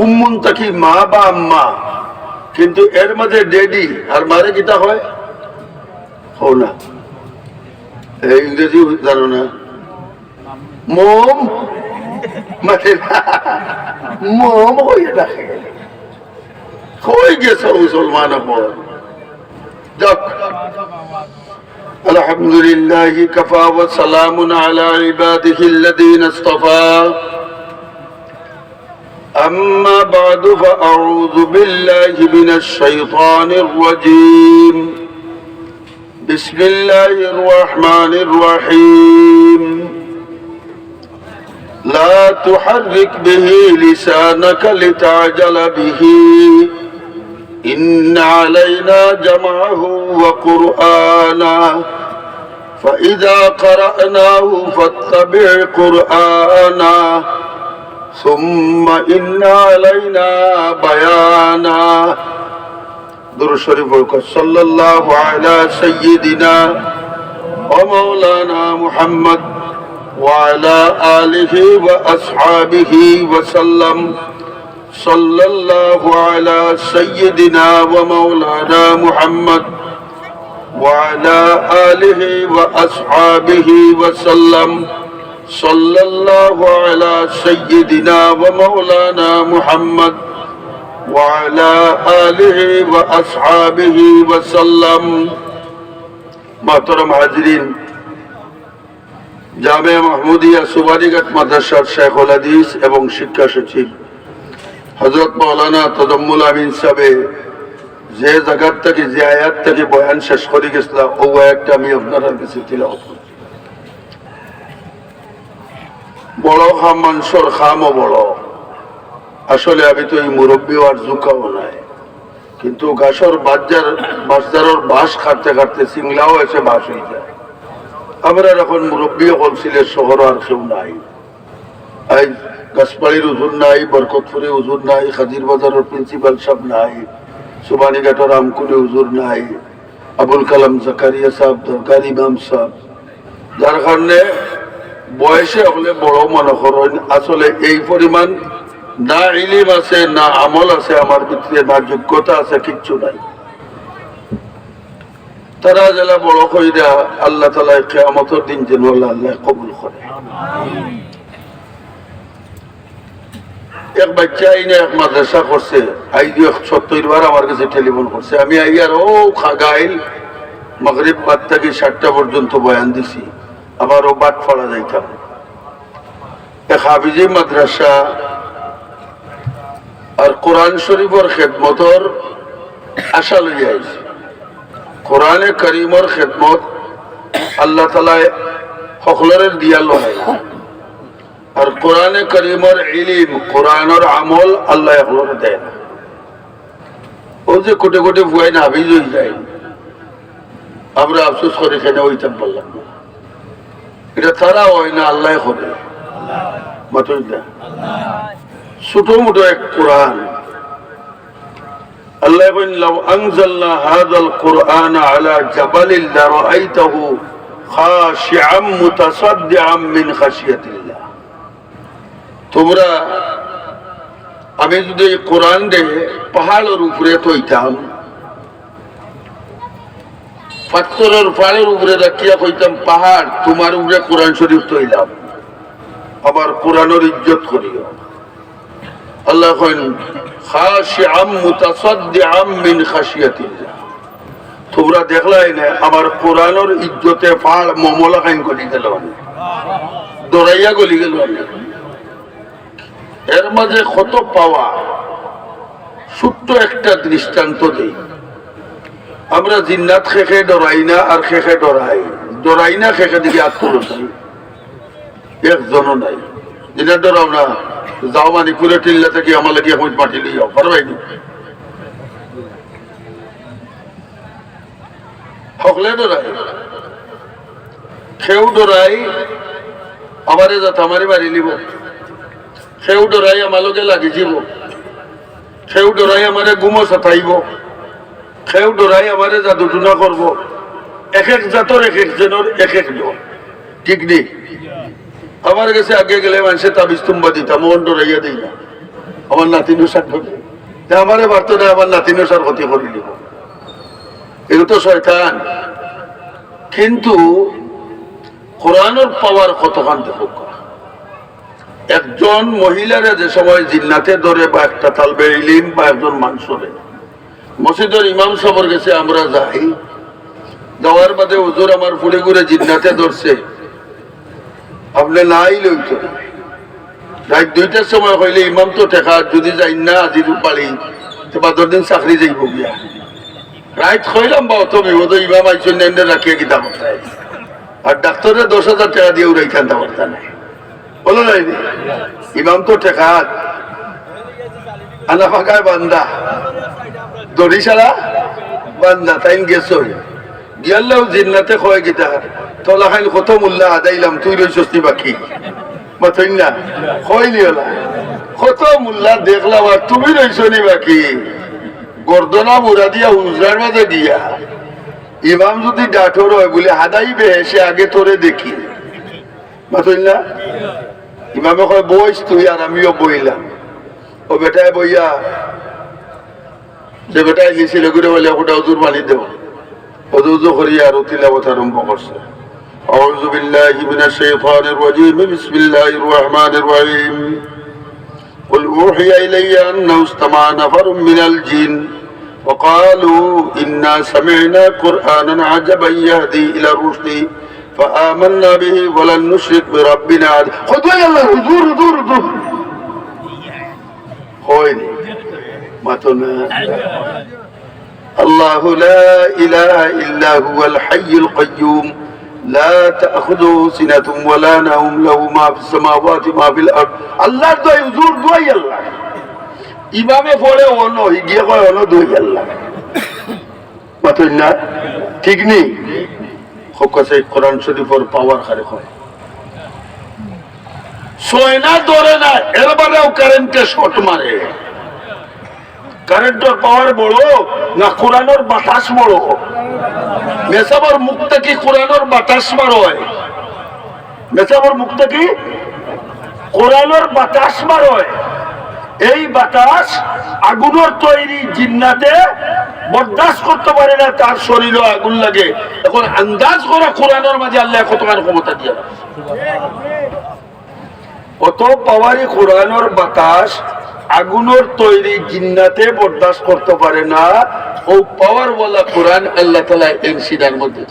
উম্মুন তাকি মা বা আম্মা, কিন্তু এর মাঝে ডেডি আর মারে কিতা হয় হো না। ইংরেজি জানো না? মম মানে মম হয়ে রাখে হয়ে গেছে মুসলমান। যাক, আলহামদুলিল্লাহি কাফা ওয়া সালামুন আলা ইবাদিহিল্লাযীনা ইসতাফা। أما بعد فأعوذ بالله من الشيطان الرجيم. بسم الله الرحمن الرحيم. لا تحرك به لسانك لتعجل به إن علينا جمعه وقرآنه فإذا قرأناه فاتبع قرآنه ثم إن علينا بيانا. درود شريف صلى الله على سيدنا ومولانا محمد وعلى آله وأصحابه وسلم. صلى الله على سيدنا ومولانا محمد وعلى آله وأصحابه وسلم. صلى الله على سيدنا ومولانا محمد وعلى آله وأصحابه وسلم. محترم حاضرین، জামিয়া মাহমুদিয়া সুবারিঘাট মাদ্রাসার শেখুল হাদিস এবং শিক্ষা সচিব হযরত মাওলানা তাজাম্মুল আমিন সাহেব যে জায়গার থেকে যে আয়াত থেকে বয়ান শেষ করে গেছিল, ও একটা আমি আপনাদের কাছে তিলাওয়াত করছি। বড় খাম মানুষের খামও বড়। আসলে আমি তো এই মুরব্বী আর জুকাও নাই, কিন্তু গাছর বাজারের বাঁশ কাটতে কাটতে সিংলাও এসে বাঁশ হয়ে যায়। আমরা এখন মুরব্বী হলছিলে শহর আর কেউ নাই। এই গাছপাড়ির হুজুর নাই, বরকতপুরে হুজুর নাই, খাজির বাজারের প্রিন্সিপাল সাহেব নাই, সুবানীঘাটের আমকুলি হুজুর নাই, আবুল কালাম জাকারিয়া সাহেব, দরকার ইমাম সাহেব, যার কারণে বয়সে হলে বড় মনে করেন। আসলে এই পরিমাণ না ইলিম আছে, না আমল আছে আমার ভিতরে, না যোগ্যতা আছে, কিচ্ছু নাই। তারা যারা বড় কইরা আল্লাহ তাআলা কিয়ামতের দিন যেন আল্লাহ কবুল করে। এক বাচ্চা আইনে এক মাদ্রাসা করছে, আই 70 বার আমার কাছে টেলিফোন করছে। আমি আইয়ার ও খাগাইল মাগরিব বাদ থেকে 7টা পর্যন্ত বয়ান দিছি, আবার ও বাদ ফলা যাইতাম। এক হাফিজি মাদ্রাসা আর কোরআন শরীফের খেদমতর আশা লইয়া আইছে। কোরআনে করিমর খেদমত আল্লাহ তাআলা সকলের দিয়া লয়, আর কোরআনে করিমর ইলিম, কোরআনের আমল আল্লাহ সকলের দেয় না। ও যে কোটি কোটি ভুয়াই না হাফিজ হয়ে যায়, আমরা আফসোস করে কেন হইতাম বললাম না। এটা তারা হয় না, আল্লাহ করে। ছোট মোটো এক কোরআন। আল্লাহ বলেন, লাউ আনজালনা হাযাল কুরআন আলা জাবালিন লারাআইতাহু খাশিআম মুতাসাদ্দিআম মিন খাশিয়াতিল্লাহ। তোমরা, আমি যদি কোরআন দে পাহাড়ের উপরে তৈতাম, পাথরের পাহাড়ের উপরে রাখিয়া কইতাম, পাহাড় তোমার উপরে কোরআন শরীফ তৈলাম, আবার কোরআনের ইজ্জত করিও। আল্লাহ কইন খাশিআম মুতাসাদ্দিআম মিন খাশিয়াতিল্লাহ। তোমরা দেখলাই না আমার কোরআনের ইজ্জতে পাহাড় মমলা কাইন গলি গেল, দৌড়াইয়া গলি গেল। এর মাঝে কত পাওয়া। ছোট্ট একটা দৃষ্টান্ত দেই। আমরা জিন্নাত খেখে ডরাই না, আর খেখে ডরাই না খেখে দিকে আত্মরসাই একজনও নাই। যেটা ডরাও না, যাও মানিপুরে টিল্লা থেকে আমার লাগে এখন পাঠিয়ে যাও, পারবাই নি সকলে ডরাই। খেউ ডরাই আমারে যাত আমারে বাড়ি নিব, খেউ ডরাই আমার লগে লাগি যাব, খেউ ডরাই আমারে গুমো সাথাইব, খেউ ডরাই আমারে জাদুটুনা করব। এক এক জাতর এক একজনের এক এক জন, ঠিক নেই। আমার কাছে আগে গেলে মানুষের তাবিজ তুম্বা দিতাম, মন ডরাইয়া দিই না। আমার নাতিনও সার ধরে আমারে বার্ত না, আমার নাতিনও সার ক্ষতি করে দিব, এগুলো তো শয়তান। কিন্তু কোরআনের পাওয়ার কতখান দেখো। একজন মহিলারা যে সময় জিন্নাতে ধরে বা একটা তালবে ইলিম বা একজন মানুষরে মসজিদের ইমাম সাহেবের কাছে আমরা যাই, যাওয়ার বাদে হুজুর আমার ফুড়ে ঘুরে জিন্নাতে ধরছে, আপনি নাই লইত রাত 2টার সময় হইলে ইমাম তো টেকা যদি যাই না আজির পারি তো 15 দিন চাকরি যাইব গিয়া রাত হইলাম বা অত বিপদ ইমাম আইসন রাখিয়ে গীতা করতে, আর ডাক্তারে 10,000 টাকা দিয়ে উড়াইতেন তা করতে নাই, বলো নাই ইমাম তো টেকা আনা ফাঁকায় বান্দা দড়ি ছাড়া বান্দা তাই গেছ গিয়াল্লাও জিন্নাতে কয় গীতা তোলা খাইল কত মূল্য আদাইলাম তুই রইসি বাকি মাথই না কইলি ওলা কত মূল্য দেখলাম আর তুমি রইসনি বাকি গর্দনা মুড়া দিয়া হুজরার মাঝে দিয়া ইমাম যদি ডাঠর হয় বলে হাদাইবে সে আগে তোরে দেখি মাথই না। ইমামে কয় বইস তুই আর আমিও বইলাম, ও বেটায় বইয়া যে বেটায় লিছিল করে বলে ওটা হুজুর মানি দেব ওজু করিয়া আর তিলাওয়াত আরম্ভ করছে। আউযু বিল্লাহি মিনাশ শাইতানির রাজীম, বিসমিল্লাহির রহমানির রহিম। قل أوحي إلي أنه استمع نفر من الجن وقالوا إنا سمعنا قرآنا عجبا يهدي إلى الرشد فآمنا به ولن نشرك بربنا أحدا. خذوا يلا حضور حضور حضور خويني ما تنا الله لا إله إلا هو الحي القيوم لا تأخذه سنة ولا نوم له ما في السماوات ما في الأرض. الله دوي حضور دوي الله ইমামে পড়ে অন্য গিয়ে কয় অন্য দুই আল্লাহ মাতই না ঠিক নেই। কোরআন শরীফের পাওয়ার খারে হয় সয়না ধরে না, এরবারেও কারেন্টে শর্ট মারে। কারেন্টের পাওয়ার বড় না কোরআনের বাতাস বড়? মেসাবর মুখটা কি কোরআনের বাতাস মারয়? মেসাবর মুখটা কি কোরআনের বাতাস মারয়? এই বাতাস আগুনের তৈরি জিন্নাতে বরদাস্ত করতে পারে না, তার শরীরে আগুন লাগে। এখন আন্দাজ করা কোরআনের মাঝে আল্লাহ কতখানি ক্ষমতা দিয়ে কত পাওয়ারি কোরআনের বাতাস আগুনের তৈরি জিন্নাতে বরদাস্ত করতে পারে না। ও পাওয়ার বলা কোরআন আল্লাহ তাআলা এই সিনার মধ্যে